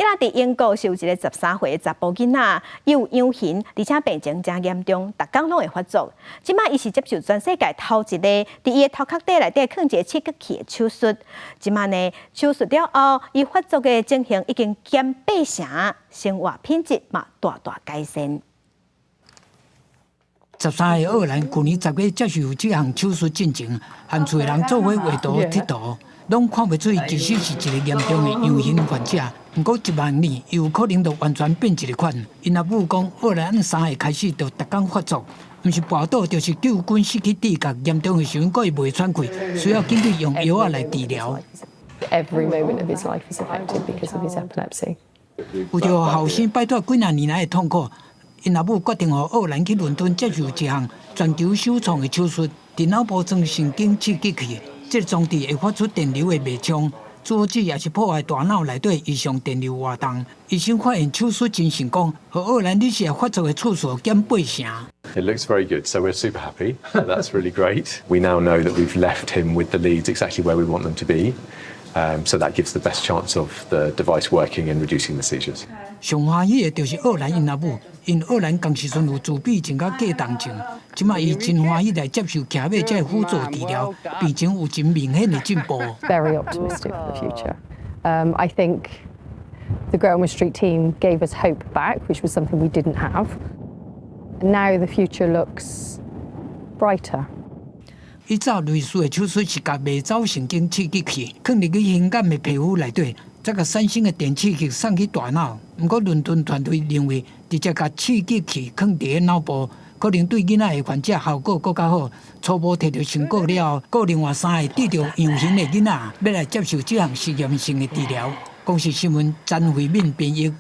伊拉伫英国是有一个13岁的查甫囡仔，有痒痕，而且病情真严重，逐工拢会发作。即摆伊是接受全世界头一个伫伊的头壳底内底放一个刺激器的手术。即摆呢，手术了后，伊发作的情形已经减8成，生活品质嘛大大改善。13岁奥兰去年10月接受这项手术进程，和厝人做伙画图贴图。 拢看不出，其实是一个严重的痒痕患者。不过1万年，又有可能就完全变一个款。因阿母讲，奥兰3岁开始就逐工发作，毋是跋倒，就是救菌失去知觉，严重的时阵，佫会袂喘气，需要紧去用药啊来治疗。Every moment of his life is affected because of his epilepsy. 为着后生摆脱几啊年来的痛苦，因阿母决定让奥兰去伦敦接受一项全球首创的手术——电脑部装神经刺激器。 这个装置会发出电流的脉冲，阻止也是破坏大脑内底异常电流活动。医生发现手术真成功，和奥兰女士发作的次数减8成。It looks very good, so we're super happy. That's really great. We now know that we've left him with the leads exactly where we want them to be, so that gives the best chance of the device working and reducing the seizures. 上欢喜的就是奥兰因阿母，因奥兰当时阵有自闭症甲过动症，即马伊真欢喜来接受骑马这个辅助治疗，病情有真明显的进步。Very optimistic for the future. I think the Grosvenor Street team gave us hope back, which was something we didn't have. Now the future looks brighter. 伊早类似的手术是甲迷走神经刺激器放入去敏感的皮肤内底。 再甲产生的电刺激送去大脑，不过伦敦团队认为，直接甲刺激器放伫个脑部，可能对囡仔的患者效果更加好。初步摕到成果了后，另外3个得到痒痕的囡仔要来接受这项实验性的治疗。公视新闻詹慧敏编译。